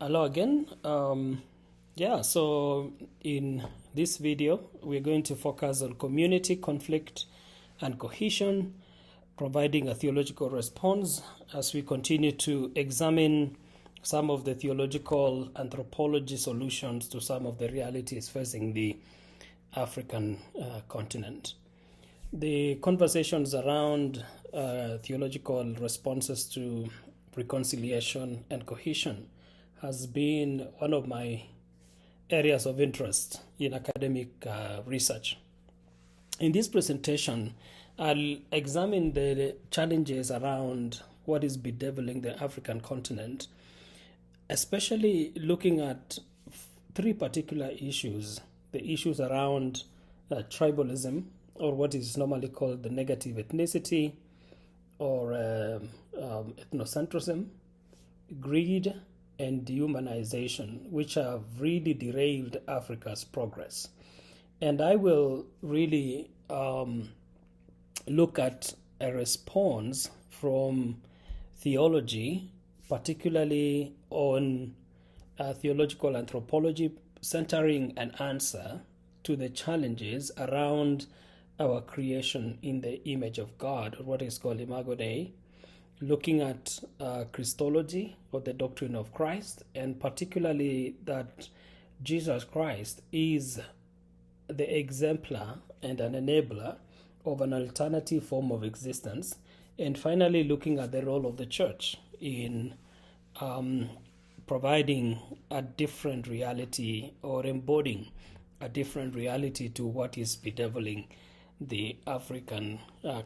Hello again. So in this video, we're going to focus on community, conflict, and cohesion, providing a theological response as we continue to examine some of the theological anthropology solutions to some of the realities facing the African continent. The conversations around theological responses to reconciliation and cohesion has been one of my areas of interest in academic research. In this presentation, I'll examine the challenges around what is bedeviling the African continent, especially looking at three particular issues: the issues around tribalism, or what is normally called the negative ethnicity, or ethnocentrism, greed, and dehumanization, which have really derailed Africa's progress. And I will really look at a response from theology, particularly on theological anthropology, centering an answer to the challenges around our creation in the image of God, or what is called Imago Dei, looking at Christology, or the doctrine of Christ, and particularly that Jesus Christ is the exemplar and an enabler of an alternative form of existence, and finally looking at the role of the church in providing a different reality, or embodying a different reality to what is bedeviling the African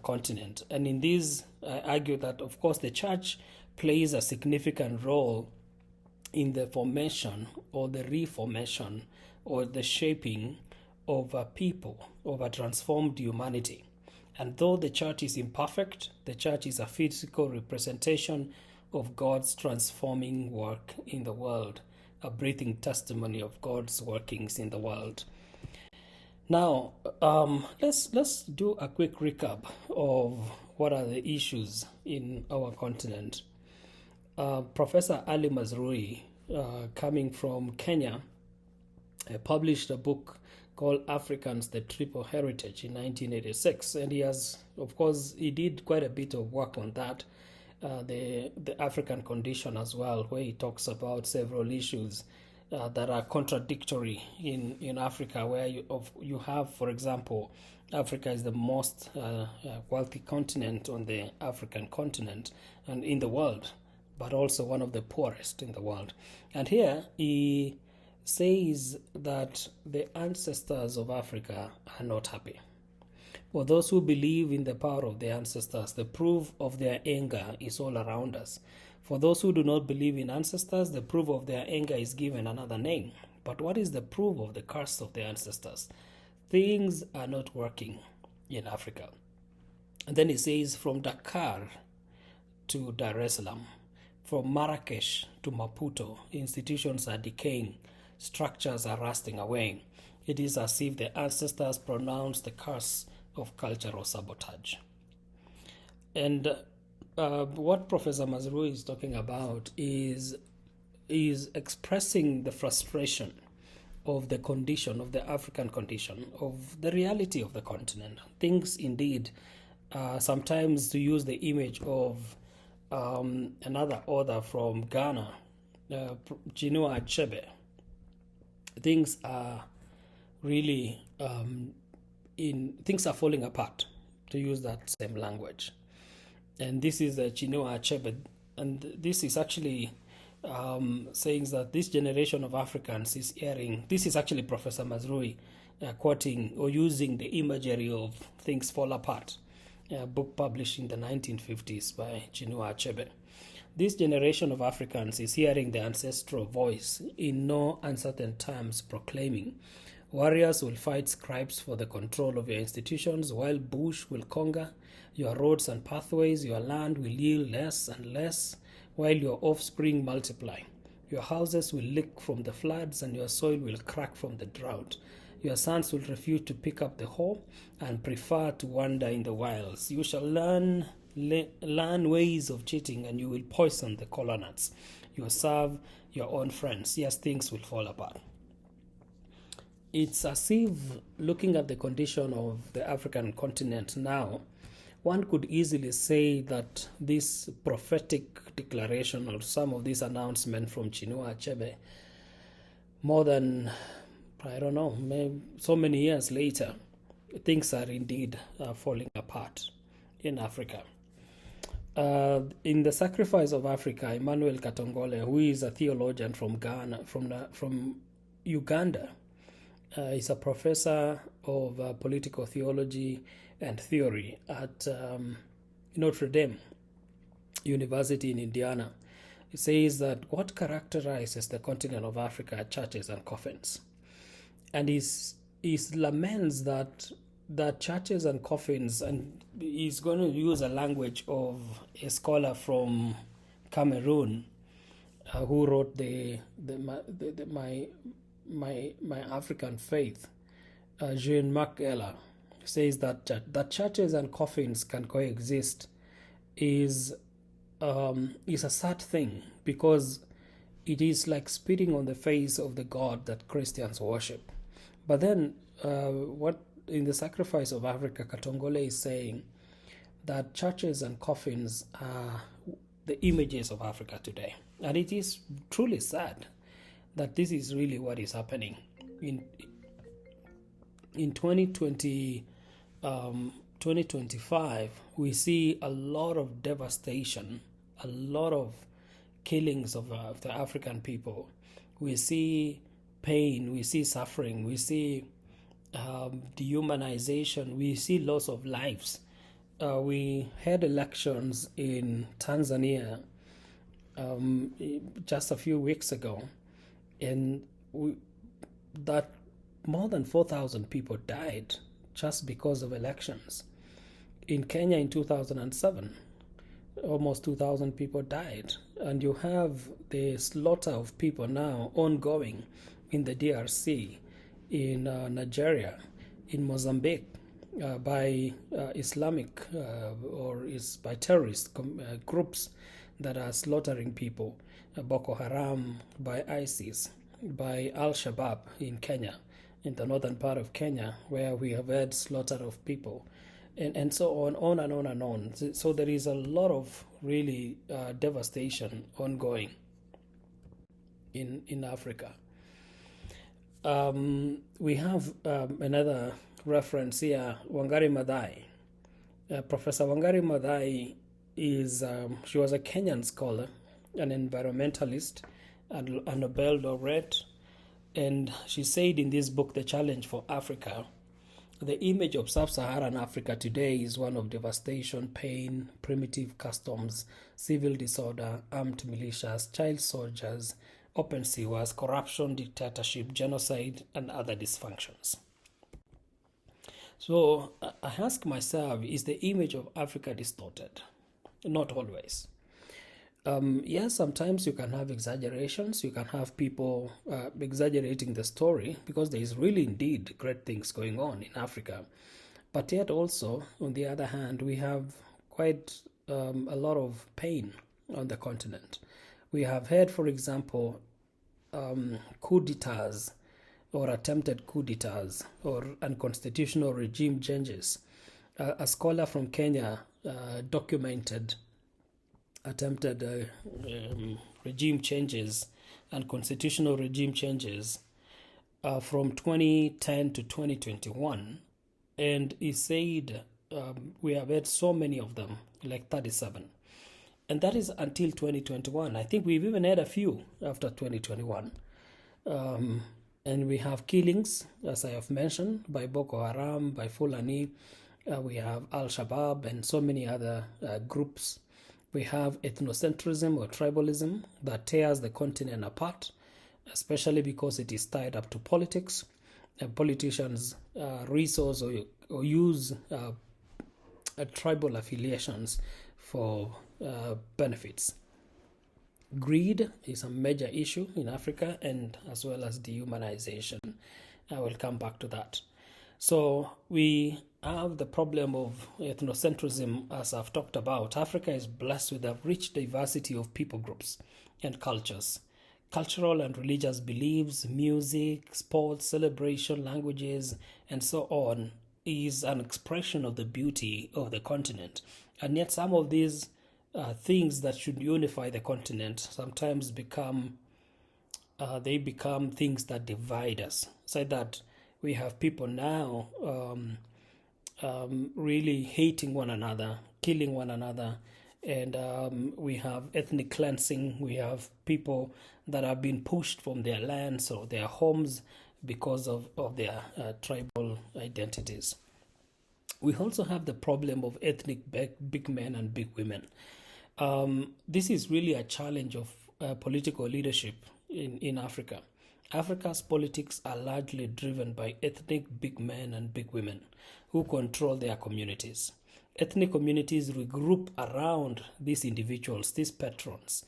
continent. And in this, I argue that, of course, the church plays a significant role in the formation, or the reformation, or the shaping of a people, of a transformed humanity. And though the church is imperfect, the church is a physical representation of God's transforming work in the world, a breathing testimony of God's workings in the world. Now, let's do a quick recap of what are the issues in our continent. Professor Ali Mazrui, coming from Kenya, published a book called Africans, the Triple Heritage in 1986. And he did quite a bit of work on that, the African condition as well, where he talks about several issues that are contradictory in Africa, where you have, for example, Africa is the most wealthy continent on the African continent and in the world, but also one of the poorest in the world. And here he says that the ancestors of Africa are not happy. For those who believe in the power of the ancestors, the proof of their anger is all around us. For those who do not believe in ancestors, the proof of their anger is given another name. But what is the proof of the curse of the ancestors? Things are not working in Africa. And then he says, from Dakar to Dar es Salaam, from Marrakesh to Maputo, institutions are decaying, structures are rusting away. It is as if the ancestors pronounced the curse of cultural sabotage. And what Professor Mazrui is talking about is expressing the frustration of the condition, of the African condition, of the reality of the continent. Things indeed, sometimes to use the image of another author from Ghana, Chinua Achebe, things are really things are falling apart, to use that same language. And this is Chinua Achebe, and this is actually saying that this generation of Africans is hearing. This is actually Professor Mazrui quoting or using the imagery of things fall apart, a book published in the 1950s by Chinua Achebe. This generation of Africans is hearing the ancestral voice in no uncertain terms proclaiming, warriors will fight scribes for the control of your institutions, while bush will conquer your roads and pathways. Your land will yield less and less, while your offspring multiply. Your houses will leak from the floods, and your soil will crack from the drought. Your sons will refuse to pick up the hoe and prefer to wander in the wilds. You shall learn learn ways of cheating, and you will poison the colonels. You will serve your own friends. Yes, things will fall apart. It's as if, looking at the condition of the African continent now, one could easily say that this prophetic declaration or some of these announcements from Chinua Achebe, more than, I don't know, maybe so many years later, things are indeed falling apart in Africa. In The Sacrifice of Africa, Emmanuel Katongole, who is a theologian from Ghana, from Uganda, is a professor of political theology and theory at Notre Dame University in Indiana. He says that what characterizes the continent of Africa are churches and coffins. And he laments that churches and coffins, and he's going to use a language of a scholar from Cameroon who wrote my African Faith, Jean-Marc Eller, says that churches and coffins can coexist is a sad thing, because it is like spitting on the face of the God that Christians worship. But then what in The Sacrifice of Africa, Katongole is saying that churches and coffins are the images of Africa today. And it is truly sad that this is really what is happening. In 2025, we see a lot of devastation, a lot of killings of the African people. We see pain, we see suffering, we see dehumanization, we see loss of lives. We had elections in Tanzania just a few weeks ago, and that more than 4,000 people died just because of elections. In Kenya in 2007, almost 2,000 people died. And you have the slaughter of people now ongoing in the DRC, in Nigeria, in Mozambique, by Islamic or is by terrorist groups that are slaughtering people, Boko Haram, by ISIS, by Al-Shabaab in Kenya, in the northern part of Kenya, where we have had slaughter of people, and so on and on and on. So there is a lot of really devastation ongoing in Africa. We have another reference here, Wangari Maathai. Professor Wangari Maathai she was a Kenyan scholar, an environmentalist, and a Nobel laureate. And she said in this book, The Challenge for Africa, the image of sub-Saharan Africa today is one of devastation, pain, primitive customs, civil disorder, armed militias, child soldiers, open sewers, corruption, dictatorship, genocide, and other dysfunctions. So I ask myself, is the image of Africa distorted? Not always. Yes, sometimes you can have exaggerations. You can have people exaggerating the story, because there is really indeed great things going on in Africa. But yet also, on the other hand, we have quite a lot of pain on the continent. We have had, for example, coup d'etats or attempted coup d'etats or unconstitutional regime changes. A scholar from Kenya documented attempted regime changes and constitutional regime changes from 2010 to 2021, and he said we have had so many of them, like 37, and that is until 2021. I think we've even had a few after 2021, and we have killings, as I have mentioned, by Boko Haram, by Fulani. We have Al-Shabaab and so many other groups. We have ethnocentrism or tribalism that tears the continent apart, especially because it is tied up to politics. Politicians resource or use tribal affiliations for benefits. Greed is a major issue in Africa, and as well as dehumanization. I will come back to that. So we have the problem of ethnocentrism, as I've talked about. Africa is blessed with a rich diversity of people groups and cultures. Cultural and religious beliefs, music, sports, celebration, languages, and so on is an expression of the beauty of the continent. And yet, some of these things that should unify the continent sometimes become things that divide us. So that we have people now really hating one another, killing one another, and we have ethnic cleansing. We have people that have been pushed from their lands or their homes because of their tribal identities. We also have the problem of ethnic big men and big women. This is really a challenge of political leadership in Africa. Africa's politics are largely driven by ethnic big men and big women who control their communities. Ethnic communities regroup around these individuals, these patrons,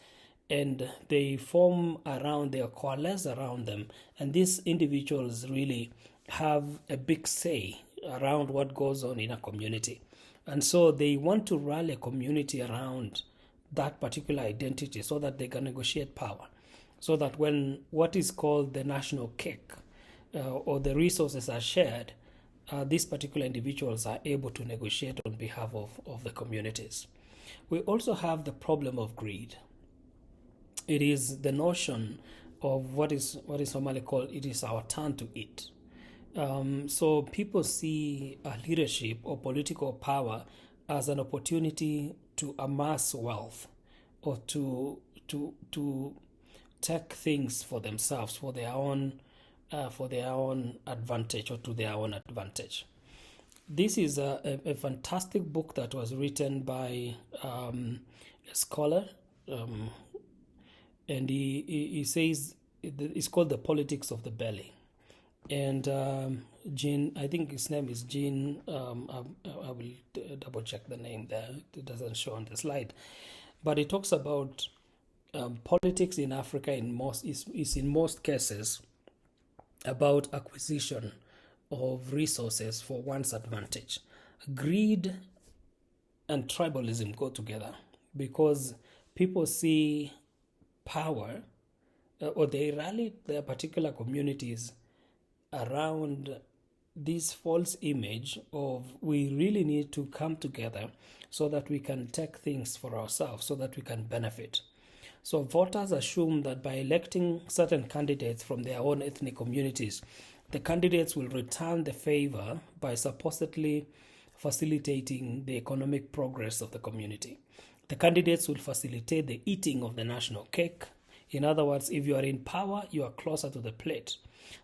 and they form around, they coalesce around them, and these individuals really have a big say around what goes on in a community. And so they want to rally a community around that particular identity so that they can negotiate power. So that when what is called the national cake or the resources are shared, these particular individuals are able to negotiate on behalf of the communities. We also have the problem of greed. It is the notion of what is normally called, it is our turn to eat. So people see leadership or political power as an opportunity to amass wealth or to take things for themselves, for their own advantage or to their own advantage. This is a fantastic book that was written by a scholar, and he says it's called The Politics of the Belly. And Jean, I think his name is Jean, I will double check the name there, it doesn't show on the slide, but it talks about politics in Africa is in most cases about acquisition of resources for one's advantage. Greed and tribalism go together because people see power or they rally their particular communities around this false image of we really need to come together so that we can take things for ourselves, so that we can benefit. So voters assume that by electing certain candidates from their own ethnic communities, the candidates will return the favor by supposedly facilitating the economic progress of the community. The candidates will facilitate the eating of the national cake. In other words, if you are in power, you are closer to the plate.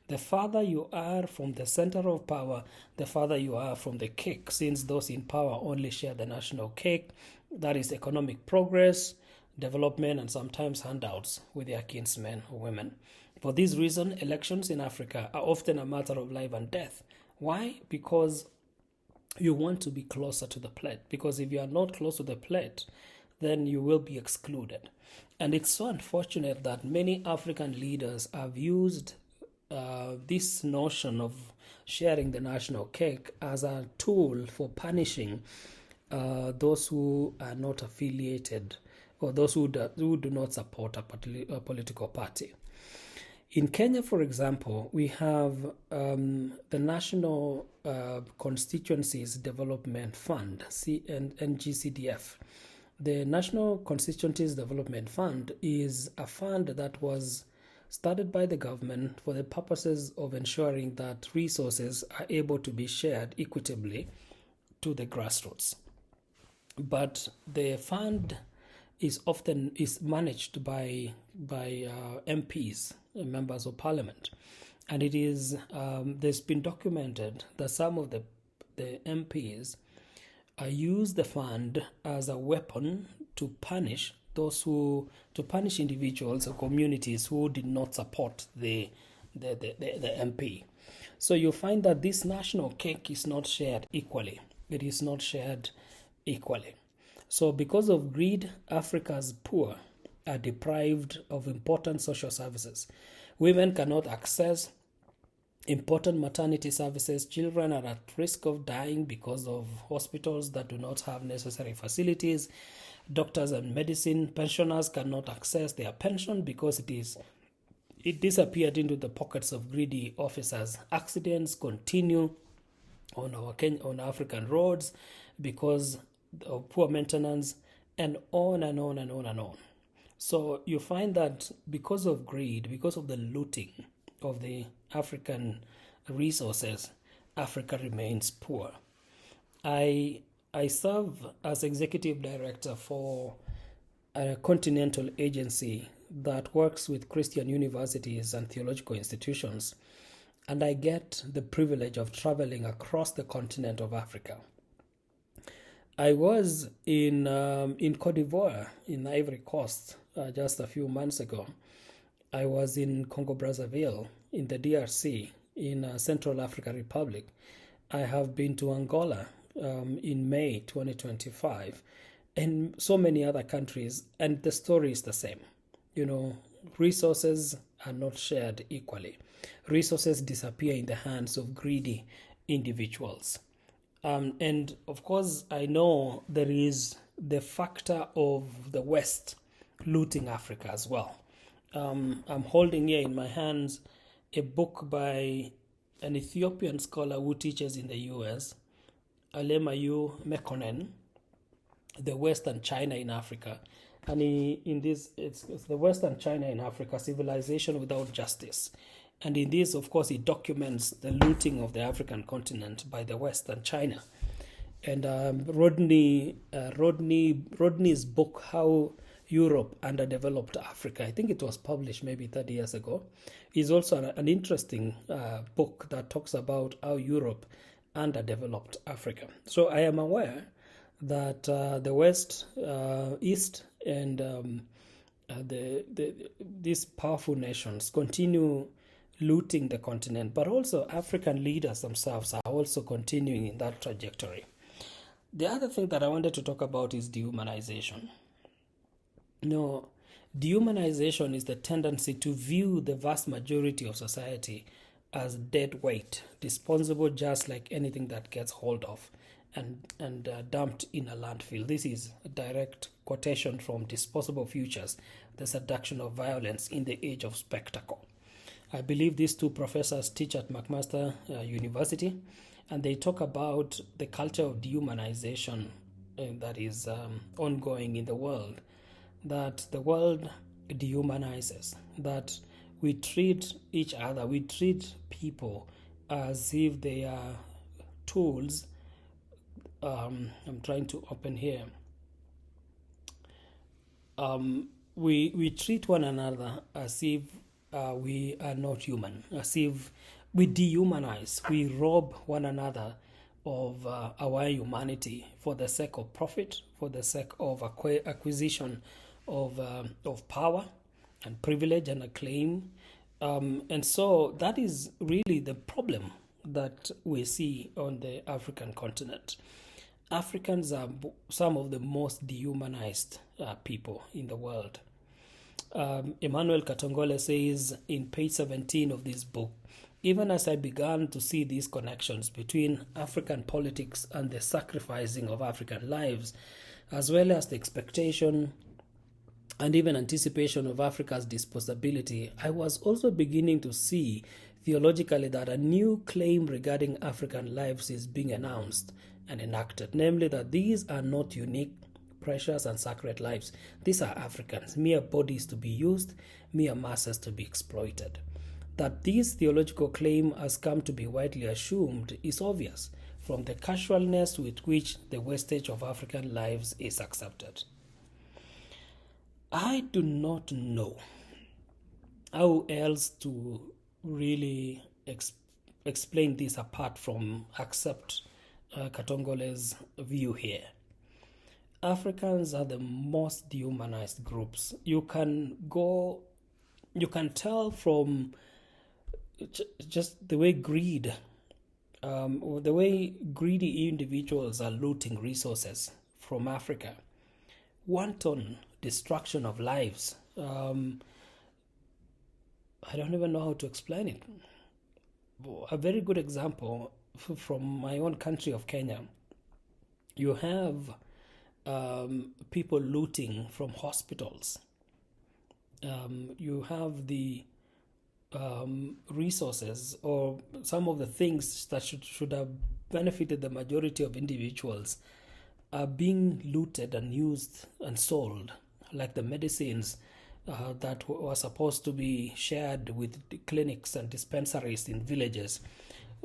The farther you are from the center of power, the farther you are from the cake, since those in power only share the national cake, that is economic progress, development, and sometimes handouts with their kinsmen or women. For this reason, elections in Africa are often a matter of life and death. Why? Because you want to be closer to the plate. Because if you are not close to the plate, then you will be excluded. And it's so unfortunate that many African leaders have used this notion of sharing the national cake as a tool for punishing those who are not affiliated or those who do not support a political party. In Kenya, for example, we have the National Constituencies Development Fund, NGCDF. The National Constituencies Development Fund is a fund that was started by the government for the purposes of ensuring that resources are able to be shared equitably to the grassroots. But the fund is managed by MPs, members of parliament, and it is there's been documented that some of the MPs use the fund as a weapon to punish individuals or communities who did not support the MP. So you find that this national cake is not shared equally. It is not shared equally. So because of greed, Africa's poor are deprived of important social services. Women cannot access important maternity services. Children are at risk of dying because of hospitals that do not have necessary facilities. Doctors and medicine. Pensioners cannot access their pension because it disappeared into the pockets of greedy officers. Accidents continue on on African roads because of poor maintenance, and on and on and on and on. So you find that because of greed, because of the looting of the African resources, Africa remains poor. I serve as executive director for a continental agency that works with Christian universities and theological institutions, and I get the privilege of traveling across the continent of Africa. I was in Cote d'Ivoire, in Ivory Coast, just a few months ago. I was in Congo Brazzaville, in the DRC, in Central African Republic. I have been to Angola in May 2025, and so many other countries, and the story is the same. Resources are not shared equally. Resources disappear in the hands of greedy individuals. And of course, I know there is the factor of the West looting Africa as well. I'm holding here in my hands a book by an Ethiopian scholar who teaches in the US, Alemayu Mekonnen, The West and China in Africa. And it's The West and China in Africa, Civilization Without Justice. And in this, of course, he documents the looting of the African continent by the West and China. And Rodney's book, How Europe Underdeveloped Africa, I think it was published maybe 30 years ago, is also an interesting book that talks about how Europe underdeveloped Africa. So I am aware that the West, East, and these powerful nations continue looting the continent, but also African leaders themselves are also continuing in that trajectory. The other thing that I wanted to talk about is dehumanization. Dehumanization is the tendency to view the vast majority of society as dead weight, disposable just like anything that gets hold of and dumped in a landfill. This is a direct quotation from Disposable Futures, The Seduction of Violence in the Age of Spectacle. I believe these two professors teach at McMaster University, and they talk about the culture of dehumanization that is ongoing in the world, that the world dehumanizes, that we treat each other, we treat people as if they are tools. I'm trying to open here. We treat one another as if we are not human, as if we dehumanize, we rob one another of our humanity for the sake of profit, for the sake of acquisition of power and privilege and acclaim. And so that is really the problem that we see on the African continent. Africans are some of the most dehumanized people in the world. Emmanuel Katongole says in page 17 of this book, even as I began to see these connections between African politics and the sacrificing of African lives, as well as the expectation and even anticipation of Africa's disposability, I was also beginning to see theologically that a new claim regarding African lives is being announced and enacted, namely that these are not unique, precious, and sacred lives. These are Africans, mere bodies to be used, mere masses to be exploited. That this theological claim has come to be widely assumed is obvious from the casualness with which the wastage of African lives is accepted. I do not know how else to really explain this apart from accept Katongole's view here. Africans are the most dehumanized groups. You can tell from just the way greedy individuals are looting resources from Africa. Wanton destruction of lives. I don't even know how to explain it. a very good example from my own country of Kenya. You have people looting from hospitals. You have the resources or some of the things that should have benefited the majority of individuals are being looted and used and sold, like the medicines that were supposed to be shared with the clinics and dispensaries in villages.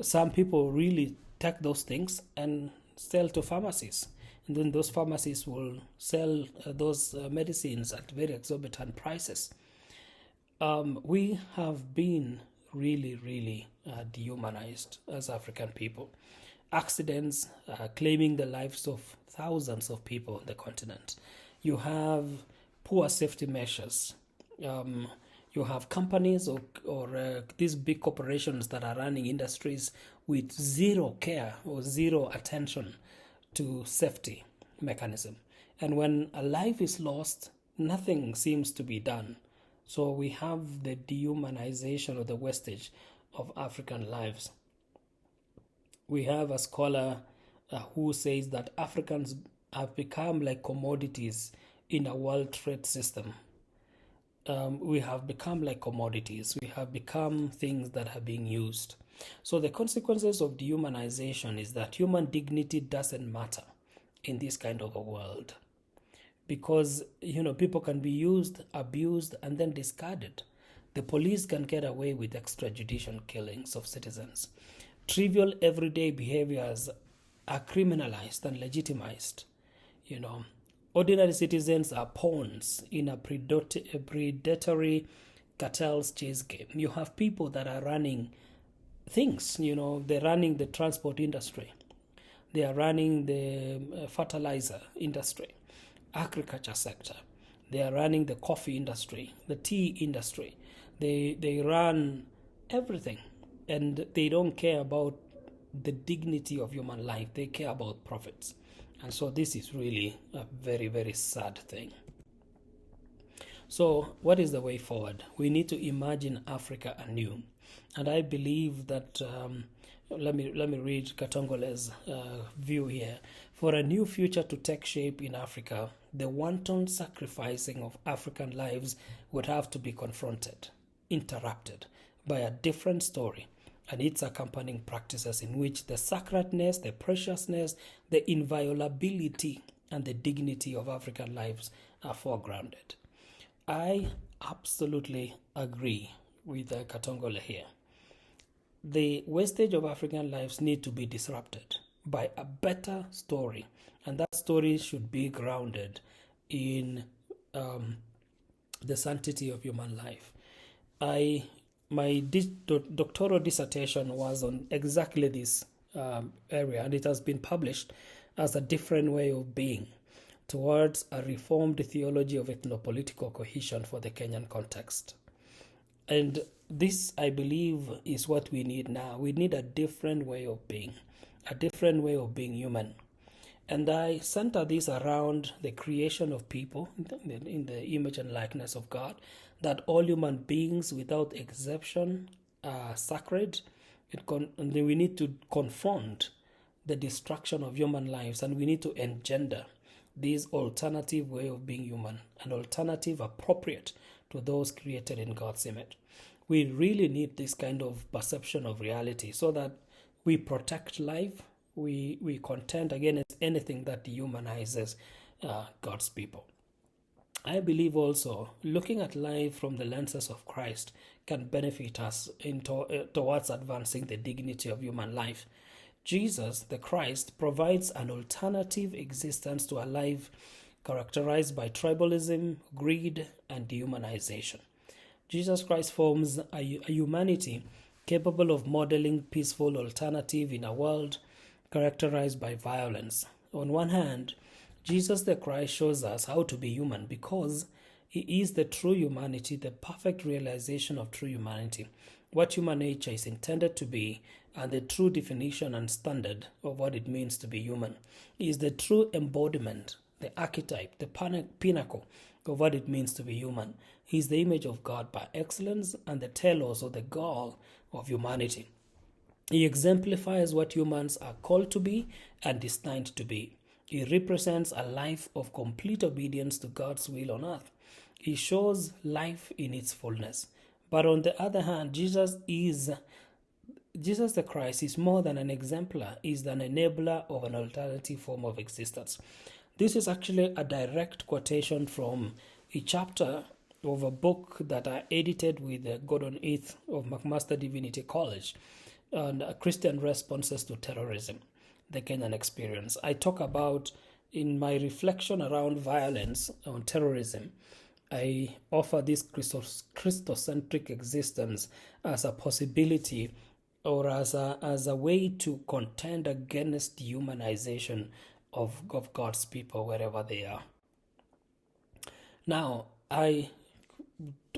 Some people really take those things and sell to pharmacies, and then those pharmacies will sell those medicines at very exorbitant prices. We have been really dehumanized as African people. Accidents claiming the lives of thousands of people on the continent. You have poor safety measures. You have companies or these big corporations that are running industries with zero care or zero attention to safety mechanism. And when a life is lost, nothing seems to be done. So we have the dehumanization or the wastage of African lives. We have a scholar who says that Africans have become like commodities in a world trade system. We have become like commodities. We have become things that are being used. So the consequences of dehumanization is that human dignity doesn't matter in this kind of a world. Because, people can be used, abused, and then discarded. The police can get away with extrajudicial killings of citizens. Trivial everyday behaviors are criminalized and legitimized. Ordinary citizens are pawns in a predatory cartel's chase game. You have people that are running things, they're running the transport industry. They are running the fertilizer industry, agriculture sector. They are running the coffee industry, the tea industry. They run everything, and they don't care about the dignity of human life. They care about profits. And so this is really a very, very sad thing. So what is the way forward? We need to imagine Africa anew. And I believe that, let me read Katongole's view here. For a new future to take shape in Africa, the wanton sacrificing of African lives would have to be confronted, interrupted by a different story and its accompanying practices in which the sacredness, the preciousness, the inviolability, and the dignity of African lives are foregrounded. I absolutely agree with Katongole here. The wastage of African lives need to be disrupted by a better story, and that story should be grounded in the sanctity of human life. My doctoral dissertation was on exactly this area, and it has been published as a different way of being towards a reformed theology of ethnopolitical cohesion for the Kenyan context. And this, I believe, is what we need now. We need a different way of being, a different way of being human. And I center this around the creation of people in the image and likeness of God, that all human beings without exception are sacred. And we need to confront the destruction of human lives, and we need to engender this alternative way of being human, an alternative appropriate to those created in God's image. We really need this kind of perception of reality so that we protect life, we contend against anything that dehumanizes God's people. I believe also looking at life from the lenses of Christ can benefit us towards advancing the dignity of human life. Jesus, the Christ, provides an alternative existence to a life characterized by tribalism, greed, and dehumanization. Jesus Christ forms a humanity capable of modeling peaceful alternative in a world characterized by violence. On one hand, Jesus the Christ shows us how to be human because he is the true humanity, the perfect realization of true humanity, what human nature is intended to be, and the true definition and standard of what it means to be human. He is the true embodiment, the archetype, the pinnacle of what it means to be human. He is the image of God by excellence and the telos or the goal of humanity. He exemplifies what humans are called to be and destined to be. He represents a life of complete obedience to God's will on earth. He shows life in its fullness. But on the other hand, Jesus the Christ is more than an exemplar, he is an enabler of an alternative form of existence. This is actually a direct quotation from a chapter of a book that I edited with Gordon Heath of McMaster Divinity College on Christian responses to terrorism, the Kenyan experience. I talk about, in my reflection around violence on terrorism, I offer this Christocentric existence as a possibility or as a way to contend against dehumanization of God's people wherever they are. Now, I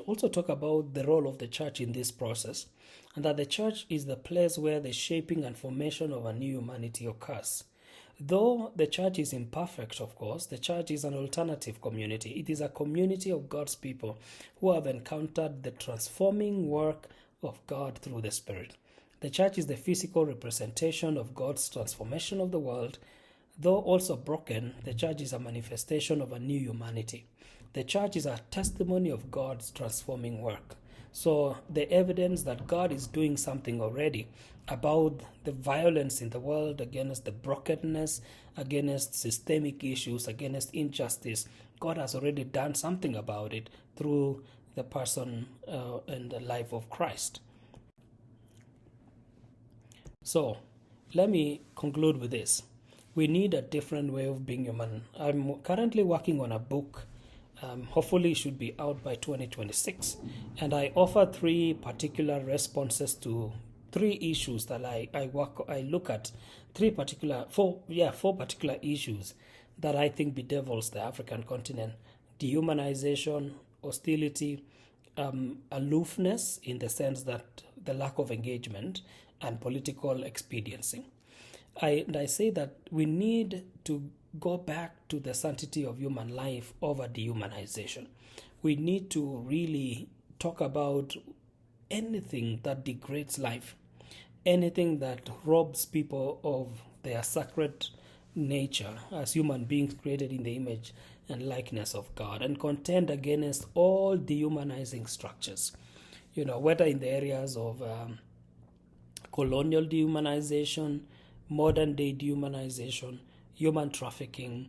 also talk about the role of the church in this process, and that the church is the place where the shaping and formation of a new humanity occurs. Though the church is imperfect, of course, the church is an alternative community. It is a community of God's people who have encountered the transforming work of God through the Spirit. The church is the physical representation of God's transformation of the world. Though also broken, the church is a manifestation of a new humanity. The church is a testimony of God's transforming work. So the evidence that God is doing something already about the violence in the world, against the brokenness, against systemic issues, against injustice, God has already done something about it through the person and the life of Christ. So let me conclude with this. We need a different way of being human. I'm currently working on a book. Hopefully it should be out by 2026. And I offer three particular responses to three issues that I look at four particular issues that I think bedevils the African continent: dehumanization, hostility, aloofness in the sense that the lack of engagement, and political expediency. I say that we need to go back to the sanctity of human life over dehumanization. We need to really talk about anything that degrades life, anything that robs people of their sacred nature as human beings created in the image and likeness of God, and contend against all dehumanizing structures, whether in the areas of colonial dehumanization, modern day dehumanization, human trafficking,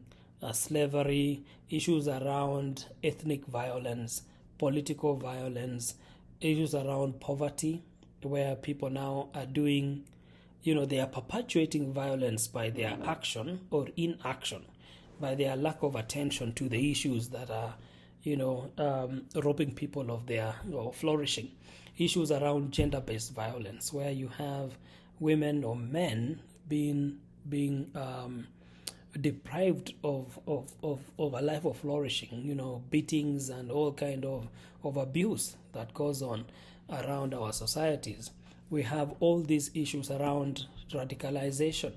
slavery, issues around ethnic violence, political violence, issues around poverty, where people now are doing, they are perpetuating violence by their action or inaction, by their lack of attention to the issues that are, robbing people of their flourishing. Issues around gender-based violence, where you have women or men being deprived of a life of flourishing, beatings and all kind of abuse that goes on around our societies. We have all these issues around radicalization,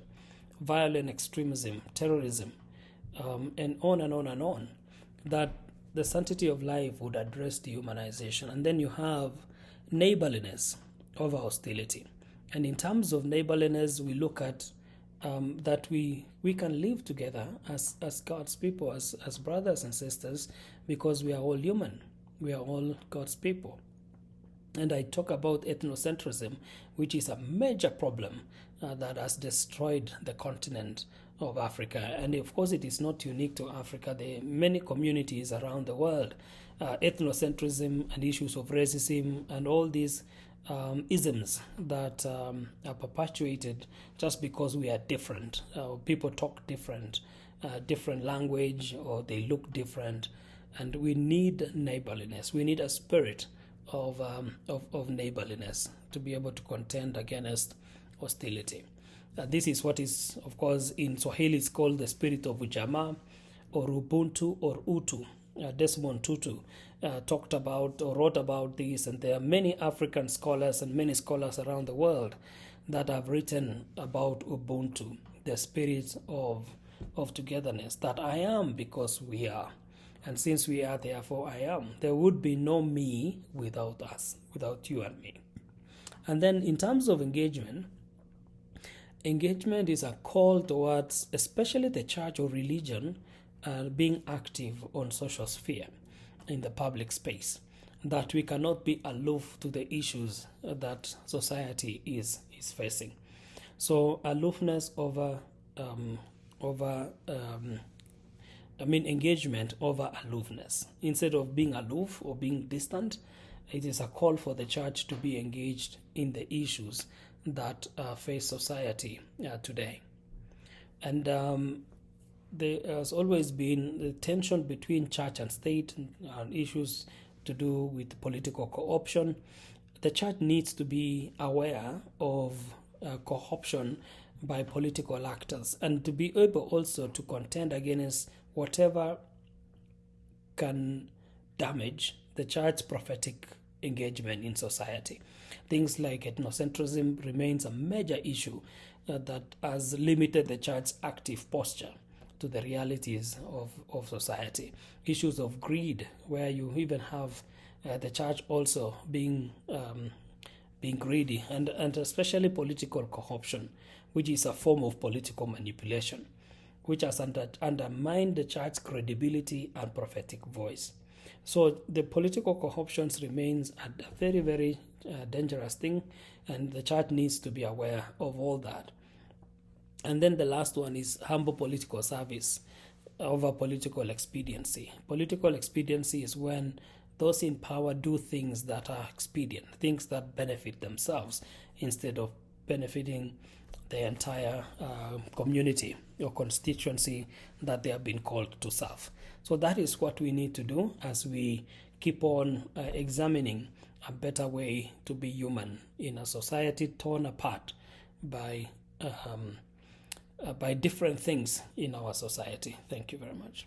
violent extremism, terrorism, and on and on and on, that the sanctity of life would address dehumanization. And then you have neighborliness over hostility. And in terms of neighborliness, we look at that we can live together as God's people, as brothers and sisters, because we are all human. We are all God's people. And I talk about ethnocentrism, which is a major problem that has destroyed the continent of Africa. And of course, it is not unique to Africa. There are many communities around the world. Ethnocentrism and issues of racism and all these isms that are perpetuated just because we are different. People talk different language, or they look different. And we need neighborliness. We need a spirit of neighborliness to be able to contend against hostility. This is what is, of course, in Swahili is called the spirit of Ujamaa, or Ubuntu, or Utu. Desmond Tutu talked about or wrote about this, and there are many African scholars and many scholars around the world that have written about Ubuntu, the spirit of togetherness, that I am because we are. And since we are, therefore I am. There would be no me without us, without you and me. And then in terms of engagement, engagement is a call towards, especially the church or religion, being active on social sphere in the public space, that we cannot be aloof to the issues that society is facing. So aloofness engagement over aloofness. Instead of being aloof or being distant, it is a call for the church to be engaged in the issues that face society today. And there has always been the tension between church and state on issues to do with political co-option. The church needs to be aware of co-option by political actors and to be able also to contend against whatever can damage the church's prophetic engagement in society. Things like ethnocentrism remains a major issue that has limited the church's active posture to the realities of society. Issues of greed, where you even have the church also being greedy, and especially political co-option, which is a form of political manipulation, which has undermined the church's credibility and prophetic voice. So the political co-options remains a very, very dangerous thing, and the church needs to be aware of all that. And then the last one is humble political service over political expediency. Political expediency is when those in power do things that are expedient, things that benefit themselves instead of benefiting the entire community or constituency that they have been called to serve. So that is what we need to do as we keep on examining a better way to be human in a society torn apart by different things in our society. Thank you very much.